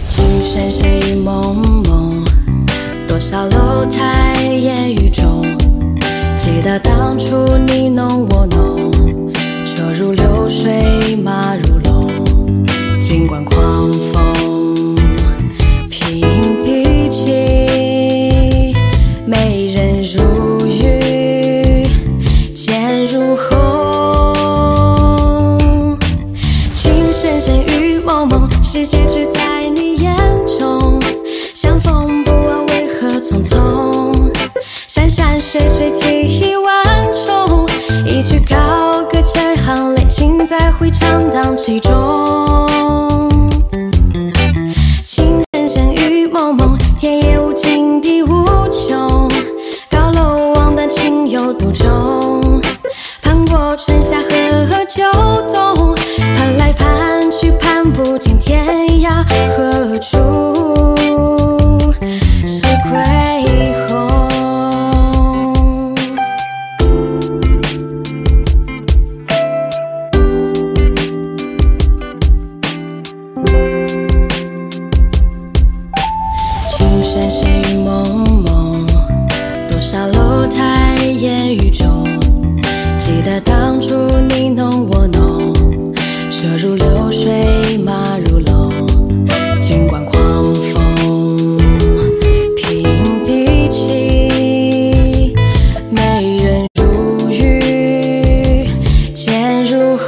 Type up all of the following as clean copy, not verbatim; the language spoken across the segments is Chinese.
情深深雨蒙蒙，多少楼台烟雨中。记得当初你侬我侬，车如流水马如龙。尽管狂风平地起，美人如玉剑如虹。情深深雨蒙蒙，世界只在你眼中。相逢不问为何匆匆，山山水水记忆万重。一曲高歌千行泪，尽在回肠荡气中。情深深雨蒙蒙，天也无尽地无穷。高楼望断情有独钟，盼过春夏和秋冬。盼来盼去盼不尽天涯何处是归鸿。情深深雨蒙蒙，多少楼台烟雨中。记得当初你侬我侬，车如流水马如龙。尽管狂风平地起，美人如玉剑如虹。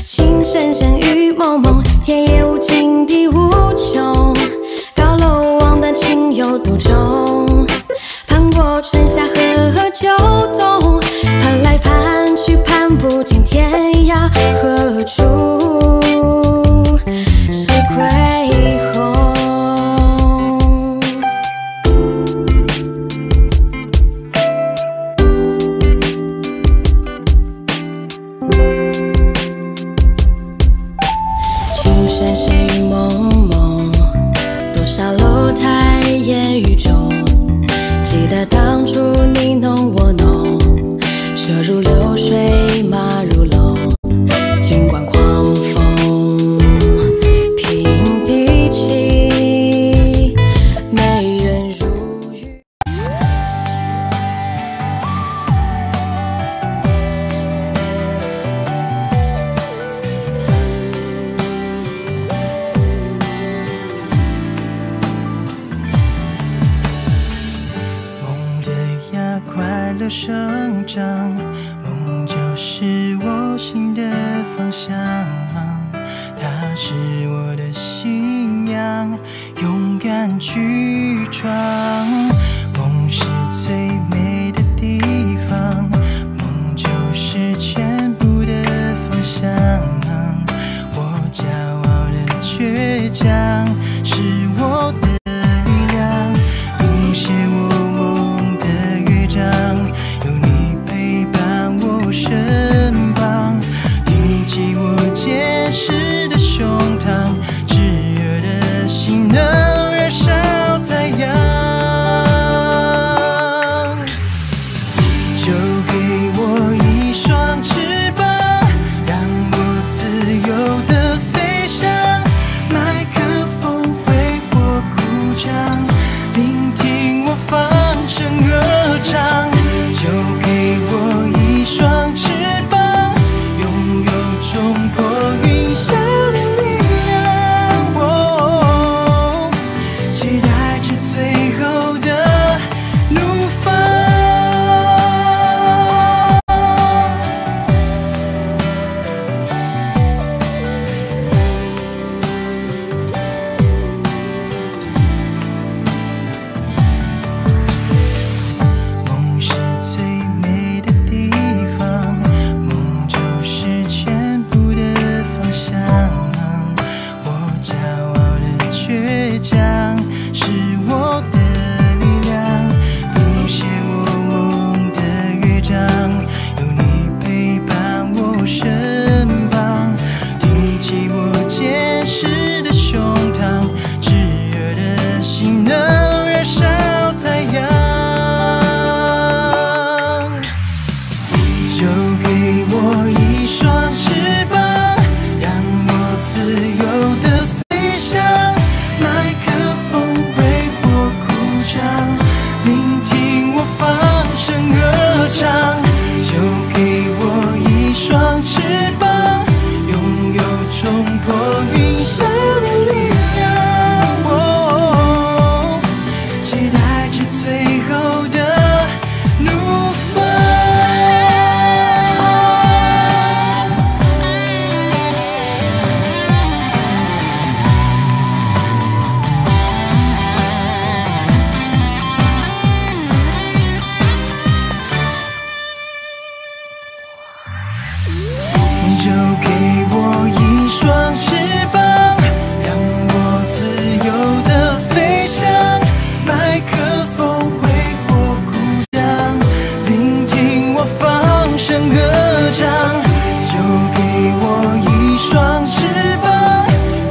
情深深雨蒙蒙，天也无尽地无穷。高楼望断情有独钟，盼过春夏和秋冬。盼来盼去盼不尽天涯何处是归鸿。情深深雨蒙蒙，多少楼台烟雨中。记得当初你侬我侬，车如流水马如龙。尽管狂风平地起，美人如玉。梦的芽快乐生长，梦就是我心的方向，它是我的信仰，勇敢去闯。梦是最美的地方，梦就是全部的方向。我骄傲的倔强，是我的力量，谱写我梦的乐章。有你陪伴我身旁，挺起我坚实的胸膛，炙热的心能燃烧太阳。就给我一双翅膀，让我自由地飞翔。麦克风为我鼓掌，聆听我放声歌唱。就给我一双翅膀，拥有冲破云霄的力量。哦，期待着最后的怒放。歌唱，就给我一双翅膀，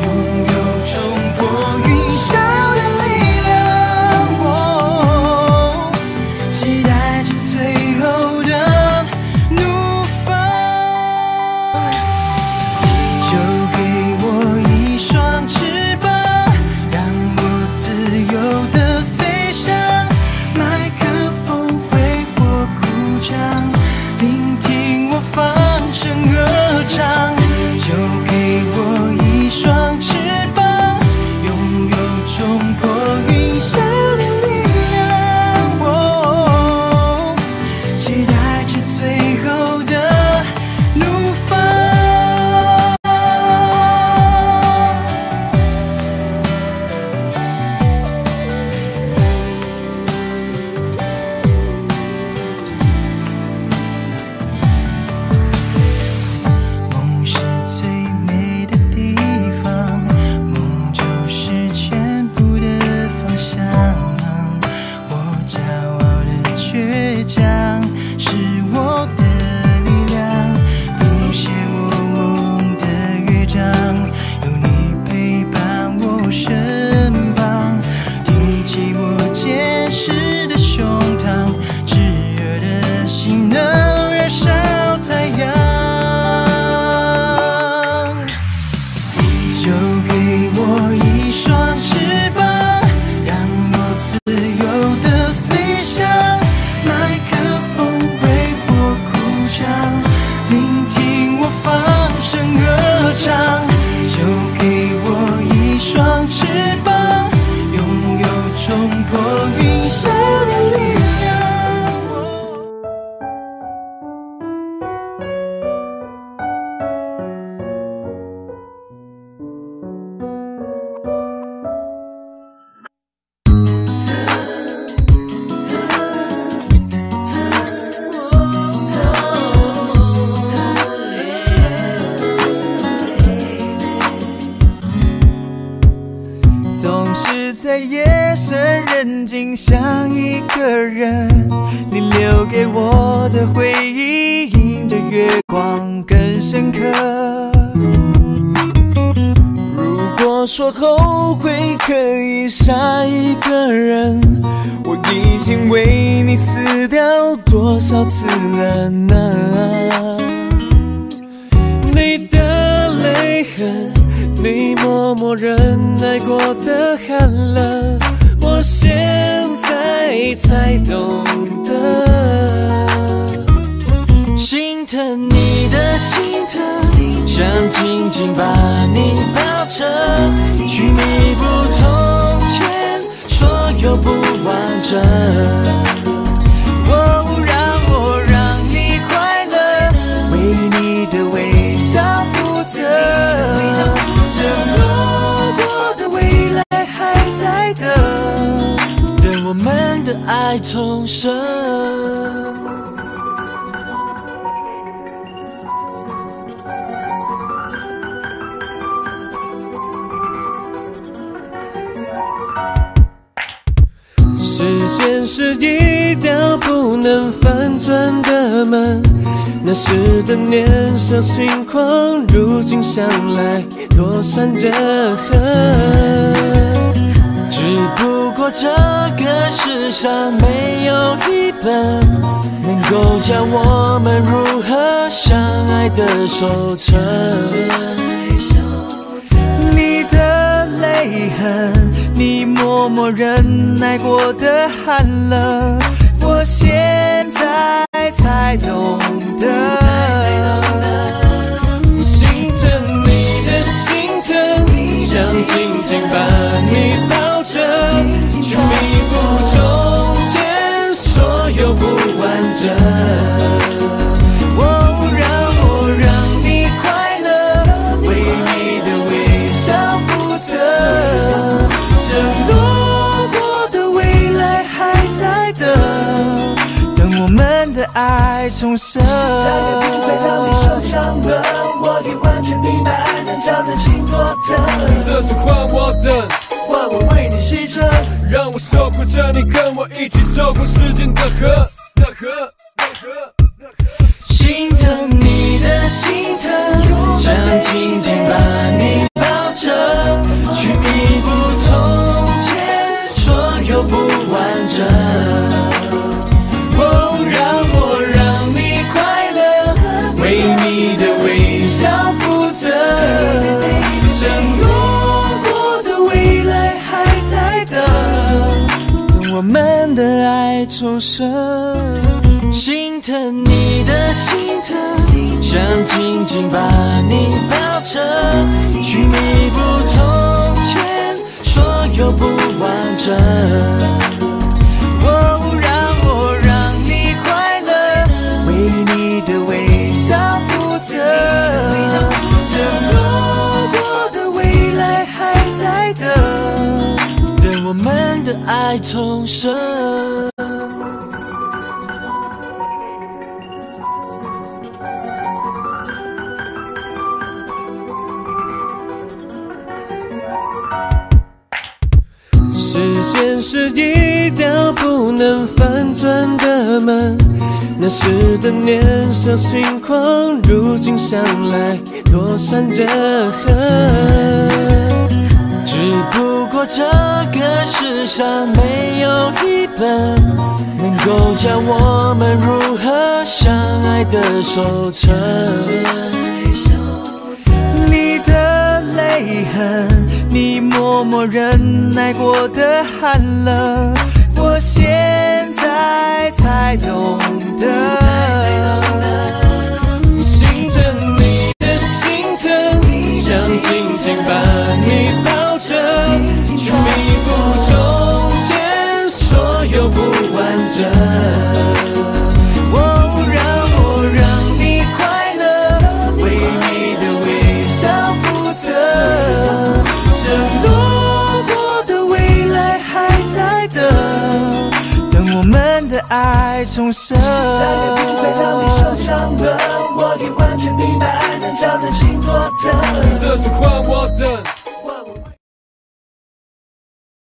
拥有冲破云霄的力量。期待着最后的怒放，就给我一双翅膀，让我自由地飞翔。麦克风为我鼓掌，聆听我放声歌唱，就给我一双翅膀，拥有冲破云霄的力量。期待着最后的怒放。梦是最美的地方，梦就是全部的方向。我骄傲的倔强是我的力量，谱写我梦的乐章，有你陪伴我身旁，挺起我坚实的胸膛，炙热的心能燃烧太阳。就给我一双翅膀，让我自由地飞翔。麦克风为我鼓掌，聆听我放声歌唱，就给我一双翅膀，拥有冲破云霄的力量。总是在夜深人静想一个人，你留给我的回忆映着月光更深刻。如果说后悔可以杀一个人，我已经为你死掉多少次了呢？你的泪痕，你默默忍耐过的寒冷，我现在才懂得。心疼你的心疼，想紧紧把你抱着，去弥补从前所有不完整。让我让你快乐，为你的微笑负责。这路过的未来还在等，等我们的爱重生。时间是一道不能翻转的门，那时的年少轻狂，如今想来多酸的很。只不过这个世上没有一本能够教我们如何相爱的守成。你的泪痕，你默默忍耐过的寒冷，我现在才懂得。心疼你的心疼，想紧紧把你抱着，去弥补从前所有不完整。让我让你快乐，为你的微笑负责。这路过的未来还在等，等我们的爱重生。再也不会让你受伤了，我已完全明白爱能让人心多疼。这次换我等，换我为你牺牲，让我守护着你，跟我一起走过时间的河。心重生。心疼你的心疼，想紧紧把你抱着，去弥补从前所有不完整。让你快乐，为你的微笑负责。承诺过的未来还在等我们的爱重生。时间是一道不能翻转的门，那时的年少轻狂，如今想来多闪着痕。只不过这个世上没有一本能够教我们如何相爱的守成。你的泪痕，你默默忍耐过的寒冷，我现在才懂得。心疼你的心疼，想紧紧把你抱着，去弥补从前所有不完整。让你快乐，为你的微笑负责。承诺过的未来还在等我们的爱重生。再也不会让你受伤了，我已完全明白，爱能叫人心多疼。这是荒